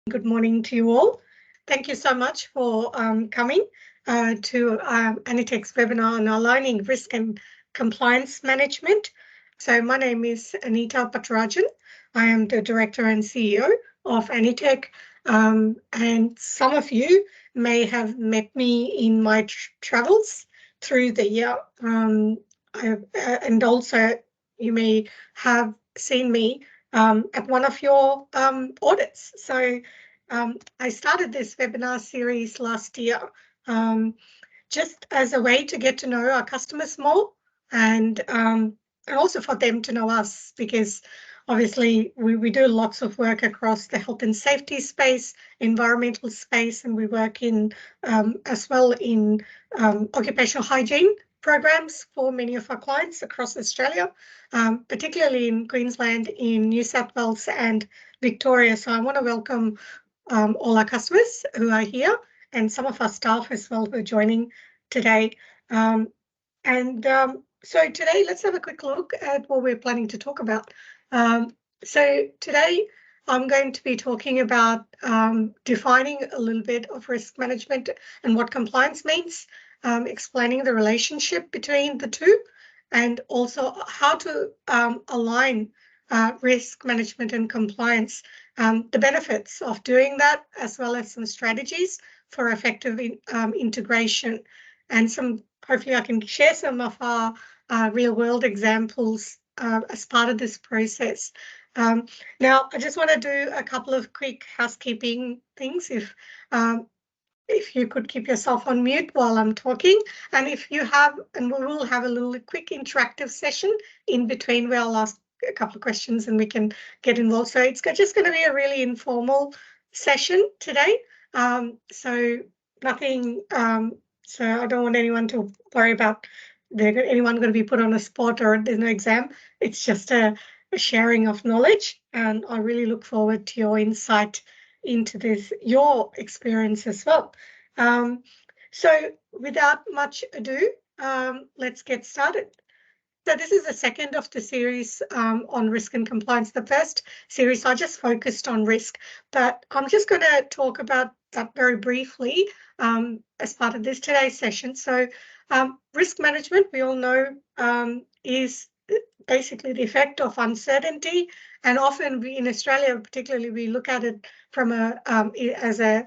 Good morning to you all. Thank you so much for coming to Anitech's webinar on aligning risk and compliance management. So my name is Anita Patturajan. I am the Director and CEO of Anitech, and some of you may have met me in my travels through the year, and also you may have seen me at one of your audits. So I started this webinar series last year just as a way to get to know our customers more and also for them to know us, because obviously we do lots of work across the health and safety space, environmental space, and we work in as well in occupational hygiene programs for many of our clients across Australia, particularly in Queensland, in New South Wales and Victoria. So I want to welcome all our customers who are here and some of our staff as well who are joining today. So today, let's have a quick look at what we're planning to talk about. So today, I'm going to be talking about defining a little bit of risk management and what compliance means, explaining the relationship between the two, and also how to align risk management and compliance, the benefits of doing that, as well as some strategies for effective integration, and hopefully I can share some of our real world examples as part of this process. Now, I just want to do a couple of quick housekeeping things. If you could keep yourself on mute while I'm talking, and if you have, and we will have a little quick interactive session in between where I'll ask a couple of questions and we can get involved. So it's just going to be a really informal session today. So nothing, so I don't want anyone to worry about anyone going to be put on a spot or there's no exam. It's just a sharing of knowledge, and I really look forward to your insight into this, your experience as well. So without much ado, let's get started. So this is the second of the series on risk and compliance. The first series I just focused on risk, but I'm just going to talk about that very briefly as part of this today's session. So risk management, we all know, is basically the effect of uncertainty, and often we in Australia particularly we look at it from as a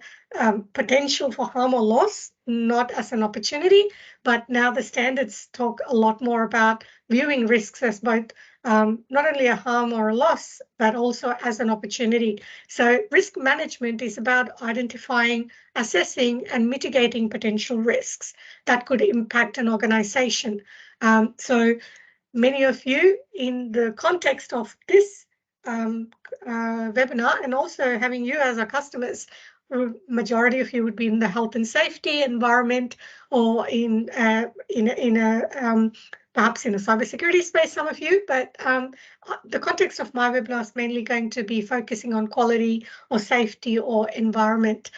potential for harm or loss, not as an opportunity. But now the standards talk a lot more about viewing risks as both not only a harm or a loss, but also as an opportunity. So risk management is about identifying, assessing, and mitigating potential risks that could impact an organization. So many of you, in the context of this webinar, and also having you as our customers, majority of you would be in the health and safety environment, or in perhaps in a cybersecurity space, some of you, but the context of my webinar is mainly going to be focusing on quality or safety or environment.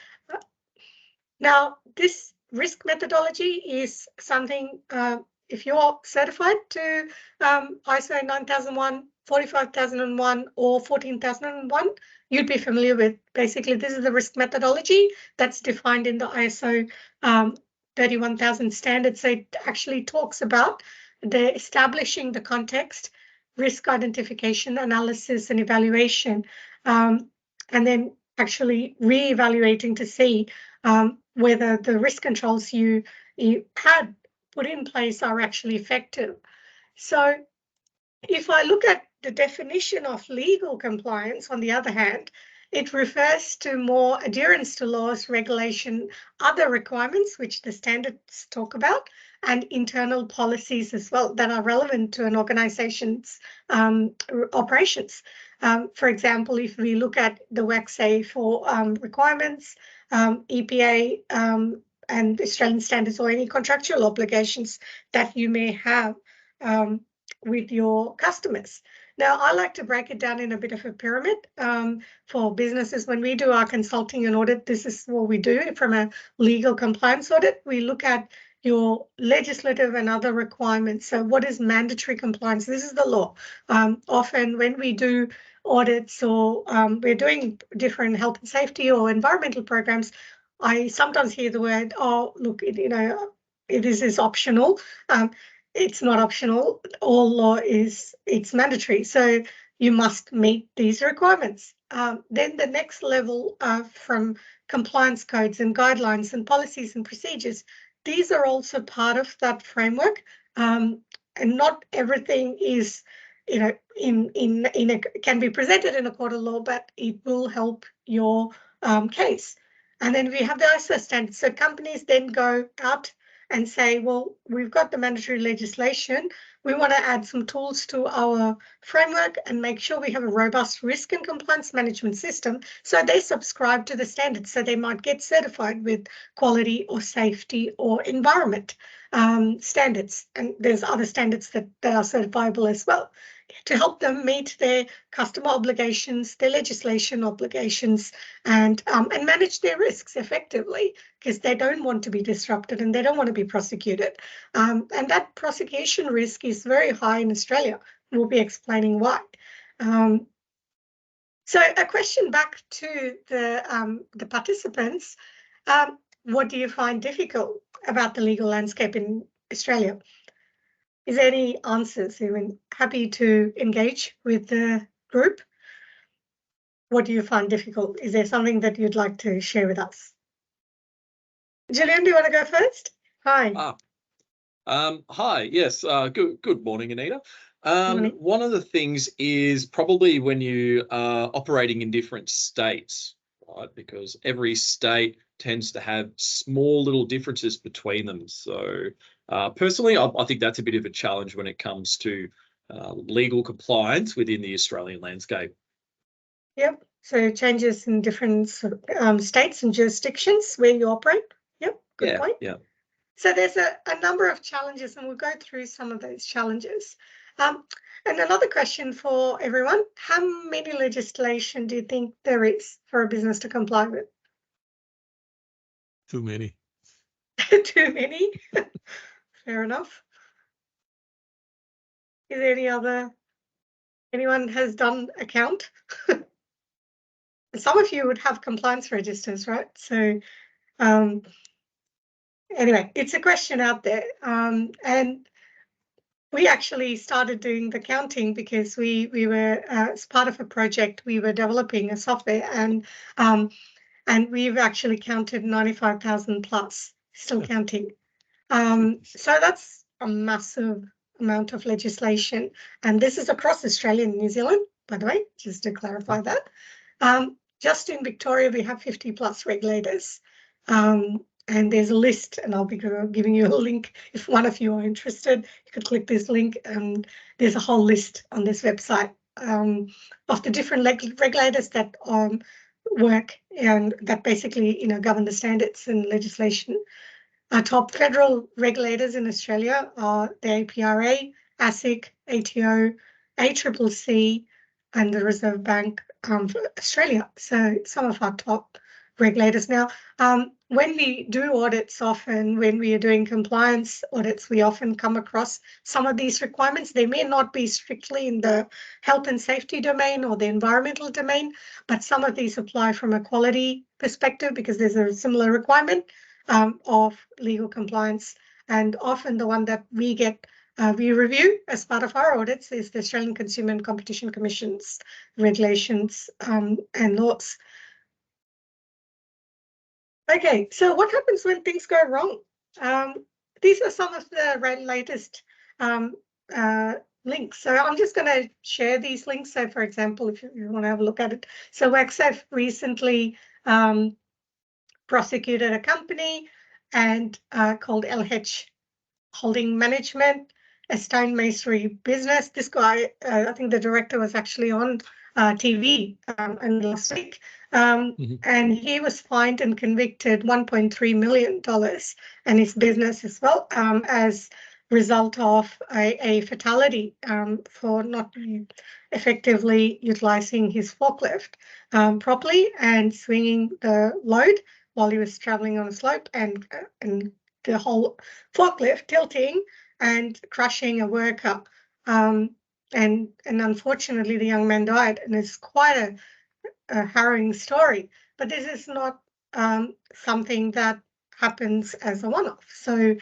Now, this risk methodology is something, if you're certified to ISO 9001, 45001, or 14001, you'd be familiar with. Basically, this is the risk methodology that's defined in the ISO 31000 standard. So it actually talks about the establishing the context, risk identification, analysis, and evaluation, and then actually re-evaluating to see whether the risk controls you had put in place are actually effective. So if I look at the definition of legal compliance, on the other hand, it refers to more adherence to laws, regulation, other requirements, which the standards talk about, and internal policies as well that are relevant to an organization's operations. For example, if we look at the WACSA for requirements, EPA and Australian standards, or any contractual obligations that you may have with your customers. Now, I like to break it down in a bit of a pyramid for businesses. When we do our consulting and audit, this is what we do from a legal compliance audit. We look at your legislative and other requirements. So what is mandatory compliance? This is the law. Often when we do audits or we're doing different health and safety or environmental programs, I sometimes hear the word, oh, look, this is optional. It's not optional. All law it's mandatory. So you must meet these requirements. Then the next level from compliance codes and guidelines and policies and procedures, these are also part of that framework. And not everything is, can be presented in a court of law, but it will help your case. And then we have the ISO standards. So companies then go out and say, well, we've got the mandatory legislation. We want to add some tools to our framework and make sure we have a robust risk and compliance management system. So they subscribe to the standards. So they might get certified with quality or safety or environment standards. And there's other standards that are certifiable as well to help them meet their customer obligations, their legislation obligations, and manage their risks effectively, because they don't want to be disrupted and they don't want to be prosecuted. And that prosecution risk is very high in Australia. We'll be explaining why. So a question back to the participants. What do you find difficult about the legal landscape in Australia? Is there any answers? I'm happy to engage with the group. What do you find difficult? Is there something that you'd like to share with us? Gillian, do you want to go first? Hi. Hi. Yes. Good morning, Anita. One of the things is probably when you are operating in different states, right? Because every state tends to have small little differences between them. So personally, I think that's a bit of a challenge when it comes to legal compliance within the Australian landscape. Yep. So changes in different states and jurisdictions where you operate. Yep. Good point. Yeah. So there's a number of challenges, and we'll go through some of those challenges. And another question for everyone, how many legislation do you think there is for a business to comply with? Too many. Too many? Fair enough. Is there anyone has done a count? Some of you would have compliance registers, right? So anyway, it's a question out there. And we actually started doing the counting because we were, as part of a project, we were developing a software, and we've actually counted 95,000 plus, still counting. So that's a massive amount of legislation. And this is across Australia and New Zealand, by the way, just to clarify that. Just in Victoria, we have 50 plus regulators. And there's a list, and I'll be giving you a link. If one of you are interested, you could click this link, and there's a whole list on this website of the different regulators that work and that basically, govern the standards and legislation. Our top federal regulators in Australia are the APRA, ASIC, ATO, ACCC, and the Reserve Bank for Australia. So some of our top regulators. Now, when we do audits, often when we are doing compliance audits, we often come across some of these requirements. They may not be strictly in the health and safety domain or the environmental domain, but some of these apply from a quality perspective because there's a similar requirement of legal compliance. And often the one that we review as part of our audits is the Australian Consumer and Competition Commission's regulations and laws. Okay, so what happens when things go wrong? These are some of the latest links. So I'm just going to share these links. So for example, if you want to have a look at it. So WorkSafe recently prosecuted a company and called LH Holding Management, a stonemasonry business. This guy, I think the director was actually on TV last week. And he was fined and convicted $1.3 million, and his business as well, as a result of a fatality for not effectively utilizing his forklift properly and swinging the load while he was traveling on a slope and the whole forklift tilting and crushing a worker. And unfortunately, the young man died, and it's quite a harrowing story. But this is not something that happens as a one-off. So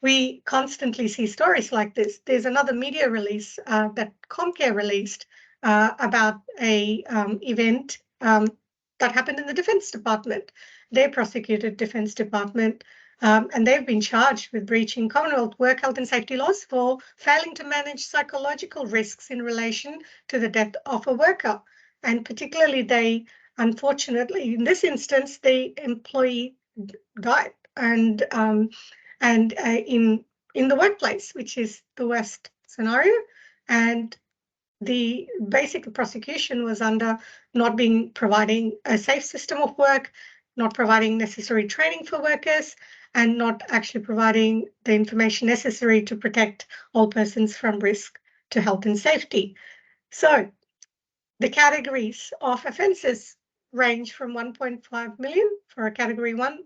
we constantly see stories like this. There's another media release that Comcare released about a event that happened in the Defense Department. They prosecuted Defense Department, and they've been charged with breaching Commonwealth work health and safety laws for failing to manage psychological risks in relation to the death of a worker. And particularly, they, unfortunately, in this instance, the employee died, and in the workplace, which is the worst scenario. And the basic prosecution was under not providing a safe system of work, not providing necessary training for workers, and not actually providing the information necessary to protect all persons from risk to health and safety. So the categories of offences range from 1.5 million for a category 1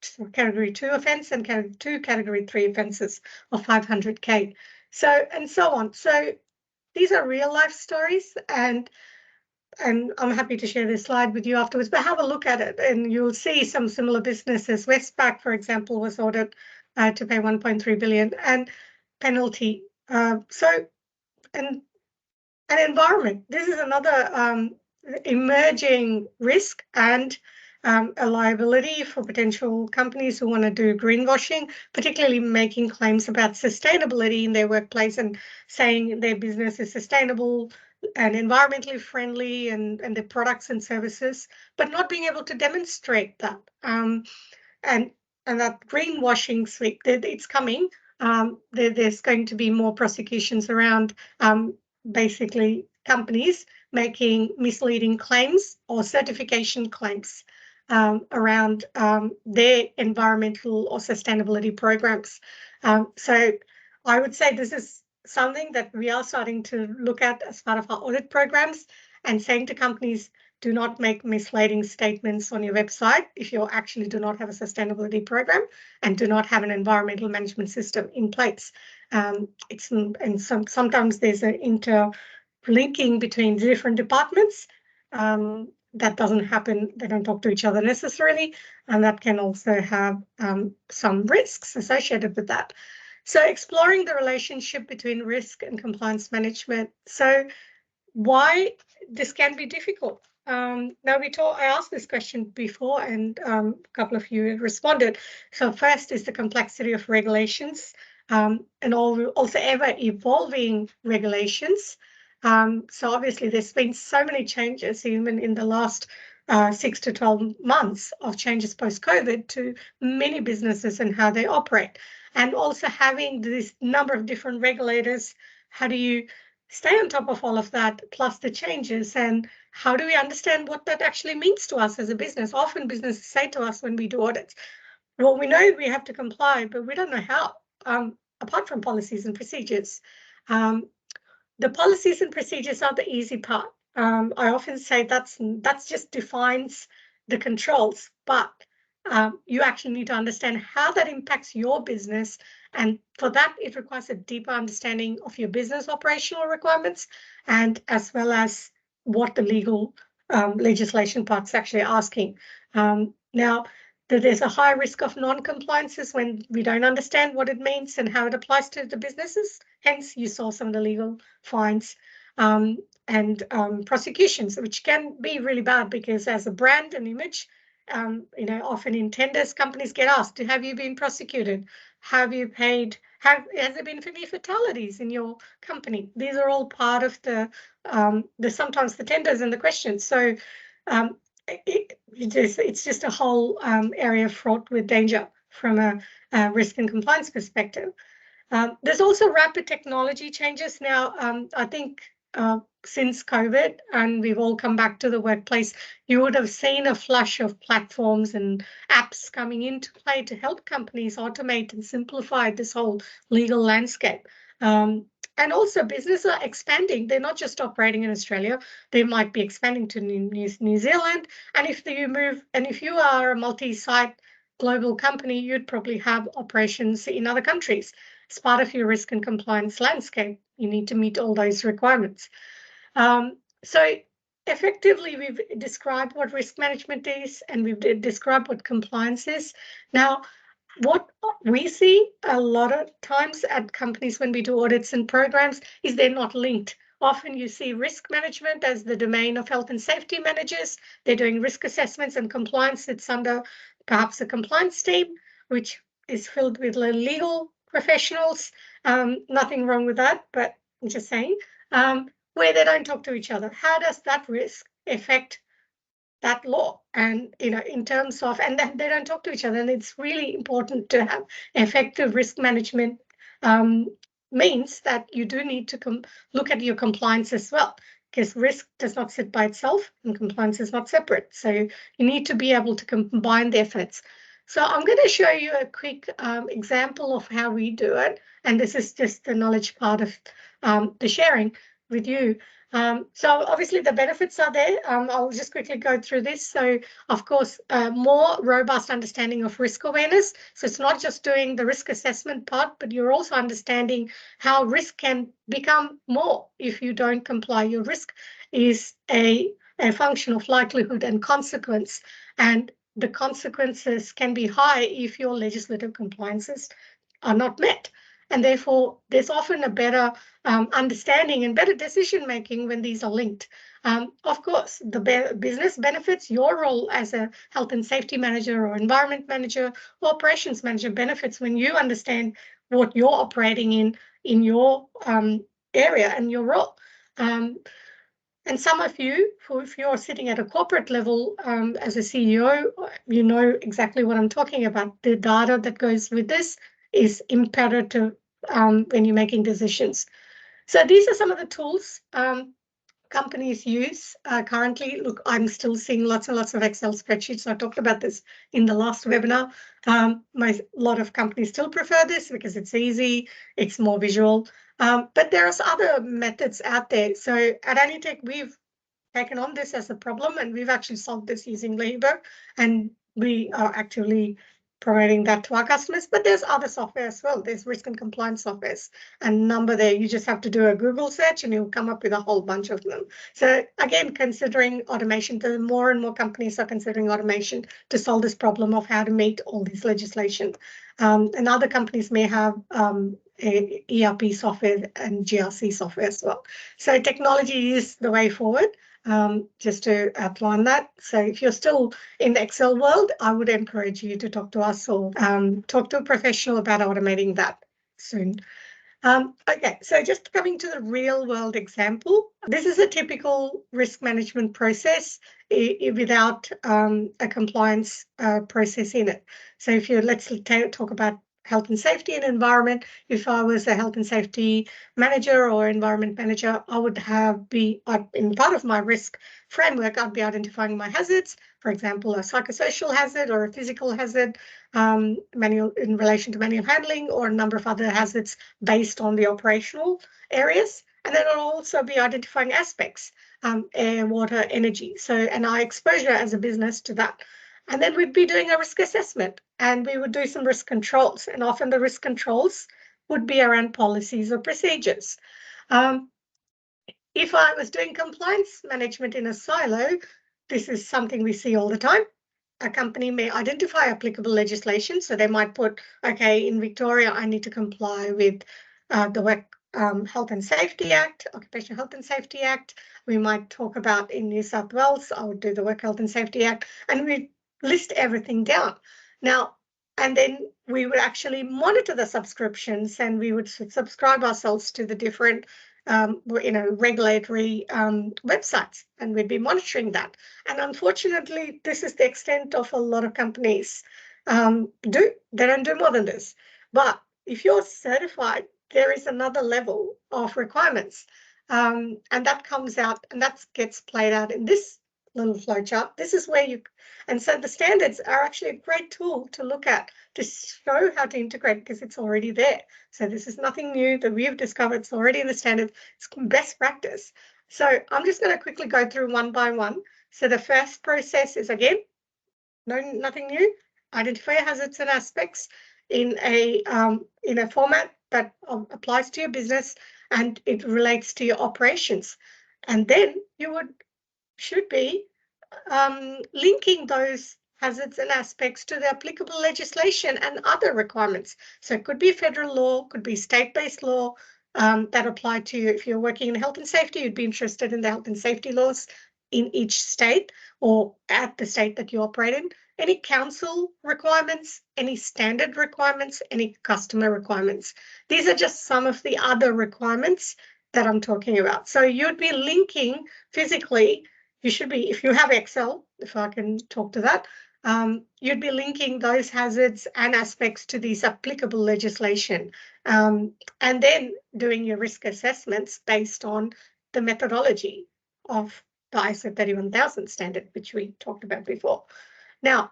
to category 2 offence, and category 3 offences of 500K. So, and so on. So these are real life stories, and I'm happy to share this slide with you afterwards, but have a look at it and you'll see some similar businesses. Westpac, for example, was ordered to pay 1.3 billion and penalty. And environment. This is another emerging risk and a liability for potential companies who want to do greenwashing, particularly making claims about sustainability in their workplace and saying their business is sustainable and environmentally friendly and their products and services, but not being able to demonstrate that. And that greenwashing sweep, it's coming. There's going to be more prosecutions around basically companies making misleading claims or certification claims around their environmental or sustainability programs. So I would say this is something that we are starting to look at as part of our audit programs, and saying to companies, do not make misleading statements on your website if you actually do not have a sustainability program and do not have an environmental management system in place. Sometimes there's an interlinking between different departments. That doesn't happen. They don't talk to each other necessarily, and that can also have some risks associated with that. So exploring the relationship between risk and compliance management. So why this can be difficult. Now I asked this question before, and a couple of you responded. So first is the complexity of regulations, and also ever evolving regulations. So obviously there's been so many changes even in the last 6 to 12 months of changes post-COVID to many businesses and how they operate. And also having this number of different regulators, how do you stay on top of all of that, plus the changes, and how do we understand what that actually means to us as a business? Often businesses say to us when we do audits, well, we know we have to comply, but we don't know how, apart from policies and procedures. The policies and procedures are the easy part. I often say that's just defines the controls, but you actually need to understand how that impacts your business. And for that, it requires a deeper understanding of your business operational requirements, and as well as what the legal legislation part's actually asking. Now, there's a high risk of non-compliances when we don't understand what it means and how it applies to the businesses. Hence, you saw some of the legal fines and prosecutions, which can be really bad, because as a brand and image, often in tenders, companies get asked, have you been prosecuted? Have you paid? Has there been any fatalities in your company? These are all part of the sometimes the tenders and the questions. So it's just a whole area fraught with danger from a risk and compliance perspective. There's also rapid technology changes now. I think since COVID, and we've all come back to the workplace, you would have seen a flush of platforms and apps coming into play to help companies automate and simplify this whole legal landscape. And also businesses are expanding. They're not just operating in Australia. They might be expanding to New Zealand. And if you are a multi-site global company, you'd probably have operations in other countries. As part of your risk and compliance landscape, you need to meet all those requirements. So effectively, we've described what risk management is, and we've described what compliance is. Now, what we see a lot of times at companies when we do audits and programs is they're not linked. Often you see risk management as the domain of health and safety managers. They're doing risk assessments, and compliance sits under perhaps a compliance team, which is filled with legal professionals. Nothing wrong with that, but I'm just saying, where they don't talk to each other. How does that risk affect that law? And in terms of, and then they don't talk to each other, and it's really important to have effective risk management. Means that you do need to look at your compliance as well, because risk does not sit by itself and compliance is not separate. So you need to be able to combine the efforts. So I'm going to show you a quick example of how we do it, and this is just the knowledge part of the sharing with you. So obviously the benefits are there. I'll just quickly go through this. So of course, more robust understanding of risk awareness. So it's not just doing the risk assessment part, but you're also understanding how risk can become more if you don't comply. Your risk is a function of likelihood and consequence, and the consequences can be high if your legislative compliances are not met. And therefore, there's often a better understanding and better decision making when these are linked. Of course, the business benefits, your role as a health and safety manager or environment manager or operations manager benefits when you understand what you're operating in your area and your role. And some of you, if you're sitting at a corporate level as a CEO, you know exactly what I'm talking about. The data that goes with this is imperative when you're making decisions. So these are some of the tools companies use currently. Look, I'm still seeing lots and lots of Excel spreadsheets. I talked about this in the last webinar. A lot of companies still prefer this because it's easy, it's more visual. But there's other methods out there. So at Anitech, we've taken on this as a problem, and we've actually solved this using Labor, and we are actively promoting that to our customers. But there's other software as well. There's risk and compliance softwares, and number there. You just have to do a Google search and you'll come up with a whole bunch of them. So again, considering automation, the more and more companies are considering automation to solve this problem of how to meet all these legislation. And other companies may have ERP software and GRC software as well. So technology is the way forward. Just to outline that. So if you're still in the Excel world, I would encourage you to talk to us or talk to a professional about automating that soon. Okay, so just coming to the real world example, this is a typical risk management process without a compliance process in it. So if you let's talk about health and safety and environment. If I was a health and safety manager or environment manager, I would in part of my risk framework, I'd be identifying my hazards, for example, a psychosocial hazard or a physical hazard, in relation to manual handling, or a number of other hazards based on the operational areas. And then I'll also be identifying aspects, air, water, energy. So, and our exposure as a business to that. And then we'd be doing a risk assessment, and we would do some risk controls. And often the risk controls would be around policies or procedures. If I was doing compliance management in a silo, this is something we see all the time. A company may identify applicable legislation. So they might put, okay, in Victoria, I need to comply with the Work Health and Safety Act, Occupational Health and Safety Act. We might talk about in New South Wales, I would do the Work Health and Safety Act, and we list everything down. Now, and then we would actually monitor the subscriptions, and we would subscribe ourselves to the different regulatory websites, and we'd be monitoring that. And unfortunately, this is the extent of a lot of companies do. They don't do more than this. But if you're certified, there is another level of requirements, and that comes out, and that gets played out in this little flowchart. This is where and so the standards are actually a great tool to look at to show how to integrate, because it's already there. So this is nothing new that we have discovered. It's already in the standard. It's best practice. So I'm just going to quickly go through one by one. So the first process is, again, nothing new. identify your hazards and aspects in a format that applies to your business and it relates to your operations. And then you should be linking those hazards and aspects to the applicable legislation and other requirements. So it could be federal law, could be state-based law that apply to you. If you're working in health and safety, you'd be interested in the health and safety laws in each state or at the state that you operate in. Any council requirements, any standard requirements, any customer requirements. These are just some of the other requirements that I'm talking about. So you'd be linking physically. You should be, if you have Excel, if I can talk to that, you'd be linking those hazards and aspects to these applicable legislation, and then doing your risk assessments based on the methodology of the ISO 31000 standard, which we talked about before. Now,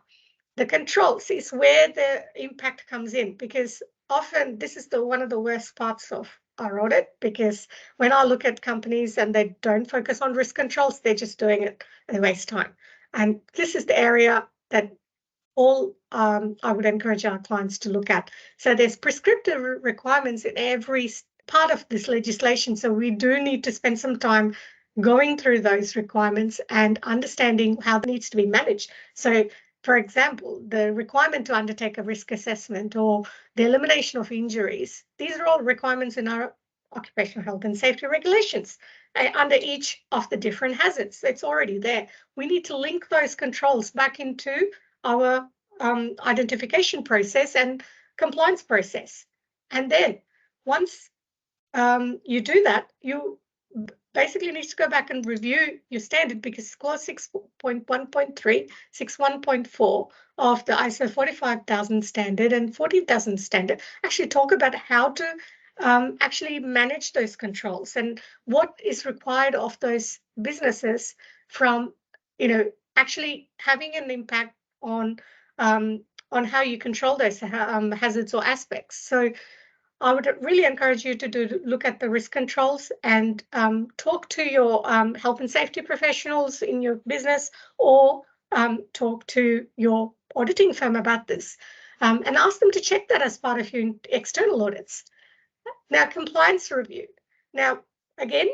the controls is where the impact comes in, because often this is one of the worst parts of our audit, because when I look at companies and they don't focus on risk controls, they're just doing it and they waste time. And this is the area that I would encourage our clients to look at. So there's prescriptive requirements in every part of this legislation. So we do need to spend some time going through those requirements and understanding how that needs to be managed. So, for example, the requirement to undertake a risk assessment or the elimination of injuries, these are all requirements in our occupational health and safety regulations under each of the different hazards. It's already there. We need to link those controls back into our identification process and compliance process. And then once you do that, you basically need to go back and review your standard, because clause 6.1.3, 6.1.4 of the ISO 45000 standard and 14000 standard actually talk about how to actually manage those controls and what is required of those businesses from, actually having an impact on how you control those hazards or aspects. So I would really encourage you to look at the risk controls and talk to your health and safety professionals in your business, or talk to your auditing firm about this, and ask them to check that as part of your external audits. Now, compliance review. Now, again,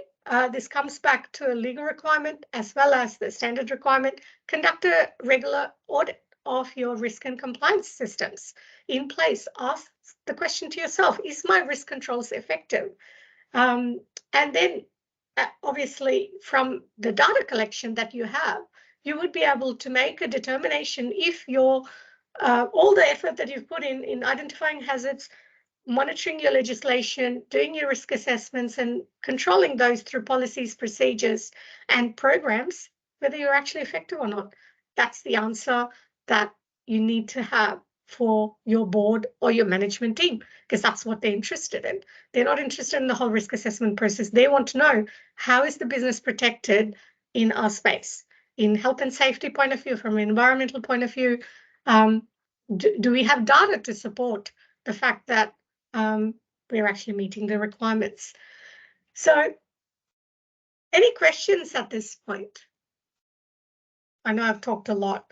this comes back to a legal requirement as well as the standard requirement. Conduct a regular audit of your risk and compliance systems in place. Ask the question to yourself, is my risk controls effective? And then obviously from the data collection that you have, you would be able to make a determination if your all the effort that you've put in identifying hazards, monitoring your legislation, doing your risk assessments and controlling those through policies, procedures and programs, whether you're actually effective or not. That's the answer that you need to have for your board or your management team, because that's what they're interested in. They're not interested in the whole risk assessment process. They want to know, how is the business protected in our space? In health and safety point of view, from an environmental point of view, do we have data to support the fact that we're actually meeting the requirements? So any questions at this point? I know I've talked a lot.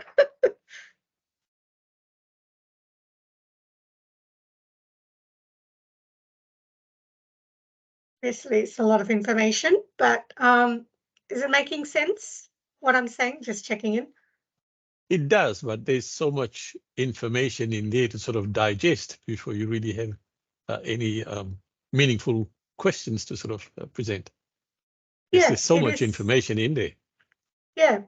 Obviously, it's a lot of information, but is it making sense what I'm saying? Just checking in. It does, but there's so much information in there to sort of digest before you really have any meaningful questions to sort of present. Yeah, there's so much information in there. Yeah.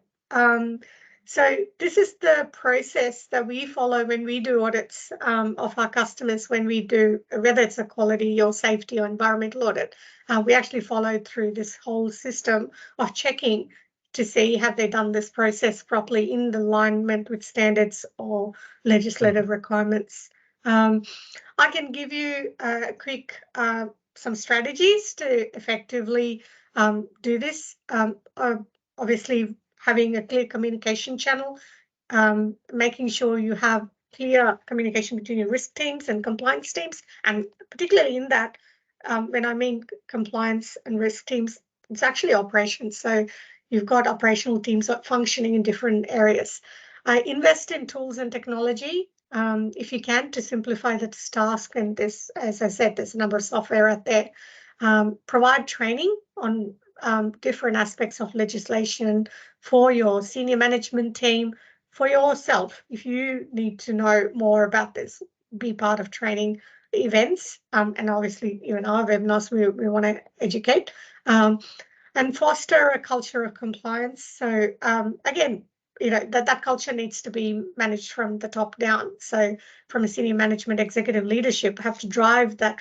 So this is the process that we follow when we do audits of our customers, when we do, whether it's a quality or safety or environmental audit. We actually follow through this whole system of checking to see, have they done this process properly in alignment with standards or legislative requirements. I can give you a quick some strategies to effectively do this. Obviously, having a clear communication channel, making sure you have clear communication between your risk teams and compliance teams, and particularly in that, when I mean compliance and risk teams, it's actually operations. So you've got operational teams functioning in different areas. Invest in tools and technology if you can to simplify this task. And this, as I said, there's a number of software out there. Provide training on different aspects of legislation for your senior management team, for yourself. If you need to know more about this, be part of training events. And obviously, even our webinars, we want to educate and foster a culture of compliance. So again, that culture needs to be managed from the top down. So from a senior management, executive leadership, have to drive that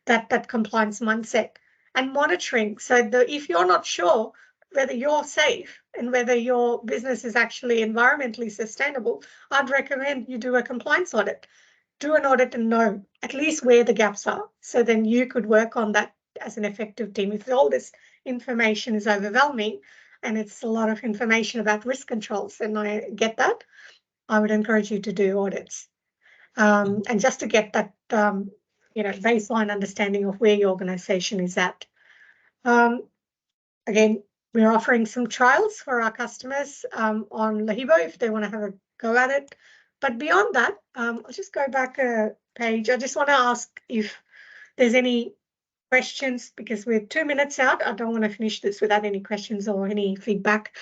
that compliance mindset and monitoring. So if you're not sure whether you're safe and whether your business is actually environmentally sustainable, I'd recommend you do a compliance audit. Do an audit and know at least where the gaps are. So then you could work on that as an effective team. If all this information is overwhelming and it's a lot of information about risk controls, and I get that, I would encourage you to do audits. And just to get that baseline understanding of where your organization is at. Again, we're offering some trials for our customers on Lahibo if they want to have a go at it. But beyond that, I'll just go back a page. I just want to ask if there's any questions, because we're 2 minutes out. I don't want to finish this without any questions or any feedback.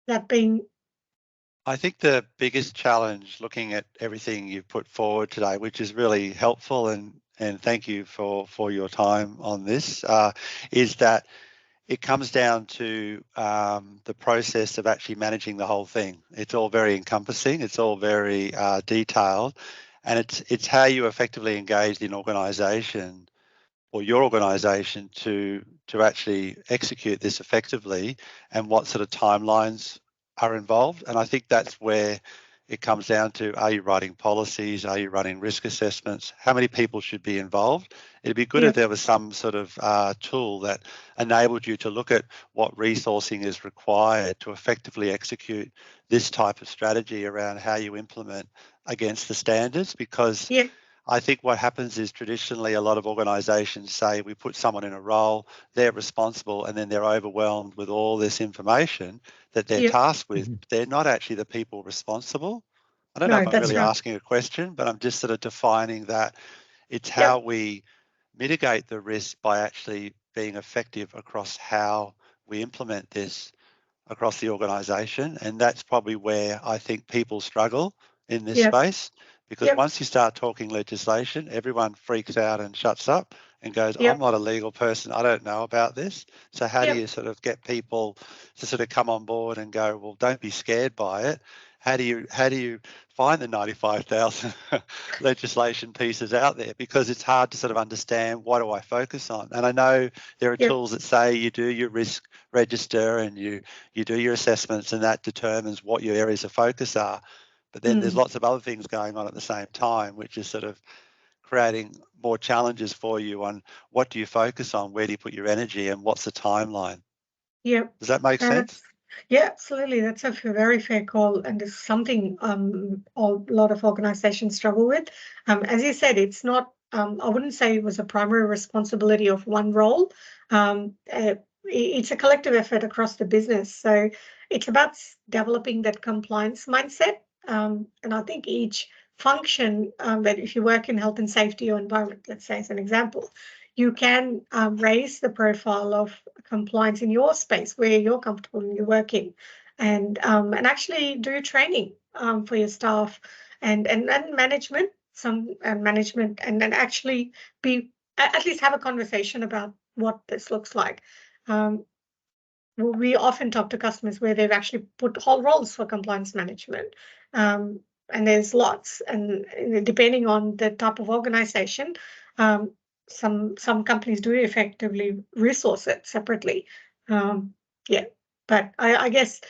That being, I think the biggest challenge, looking at everything you've put forward today, which is really helpful, and thank you for your time on this, is that it comes down to the process of actually managing the whole thing. It's all very encompassing, it's all very detailed, and it's how you effectively engage in organisation or your organisation to actually execute this effectively, and what sort of timelines are involved. And I think that's where it comes down to, are you writing policies? Are you running risk assessments? How many people should be involved? It'd be good if there was some sort of tool that enabled you to look at what resourcing is required to effectively execute this type of strategy around how you implement against the standards. Because I think what happens is, traditionally a lot of organisations say we put someone in a role, they're responsible, and then they're overwhelmed with all this information that they're tasked with. They're not actually the people responsible. I don't know if I'm really asking a question, but I'm just sort of defining that it's how we mitigate the risk by actually being effective across how we implement this across the organisation. And that's probably where I think people struggle in this space, because once you start talking legislation, everyone freaks out and shuts up and goes, I'm not a legal person, I don't know about this. So how do you sort of get people to sort of come on board and go, well, don't be scared by it? How do you find the 95,000 legislation pieces out there? Because it's hard to sort of understand, what do I focus on? And I know there are tools that say you do your risk register and you do your assessments, and that determines what your areas of focus are. But then there's lots of other things going on at the same time, which is sort of creating more challenges for you on what do you focus on, where do you put your energy, and what's the timeline? Does that make sense? Yeah, absolutely. That's a very fair call, and it's something a lot of organizations struggle with. As you said, it's not, I wouldn't say it was a primary responsibility of one role. It's a collective effort across the business. So it's about developing that compliance mindset. And I think each function, that if you work in health and safety or environment, let's say as an example, you can raise the profile of compliance in your space where you're comfortable and you're working, and actually do training for your staff and management, and then actually be at least have a conversation about what this looks like. We often talk to customers where they've actually put whole roles for compliance management. And there's lots, and depending on the type of organization, some companies do effectively resource it separately. But I guess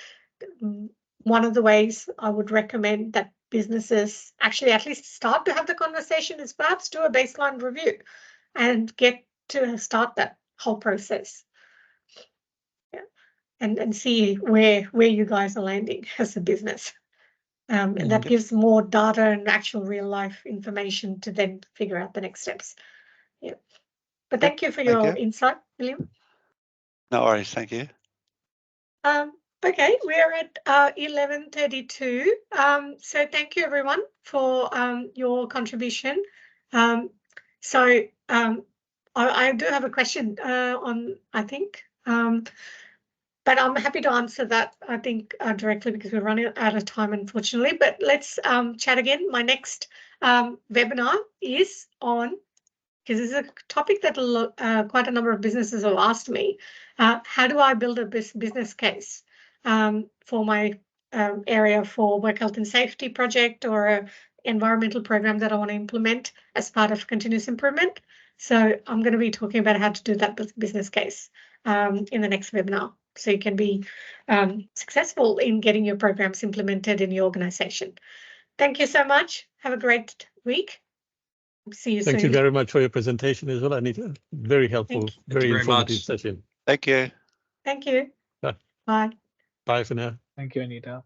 one of the ways I would recommend that businesses actually at least start to have the conversation is perhaps do a baseline review and get to start that whole process. And see where you guys are landing as a business. And that gives more data and actual real life information to then figure out the next steps. But thank you for your insight, William. No worries, thank you. Okay, we're at 11:32. So thank you everyone for your contribution. I do have a question on, I think, but I'm happy to answer that, I think, directly because we're running out of time, unfortunately. But let's chat again. My next webinar is on, because this is a topic that quite a number of businesses have asked me, how do I build a business case for my area for work health and safety project or an environmental program that I want to implement as part of continuous improvement. So I'm going to be talking about how to do that business case in the next webinar, so you can be successful in getting your programs implemented in your organization. Thank you so much. Have a great week. See you soon. Thank you very much for your presentation as well, Anita. Very helpful, very informative much. session. Thank you. Thank you. Bye. Bye. Bye for now. Thank you, Anita.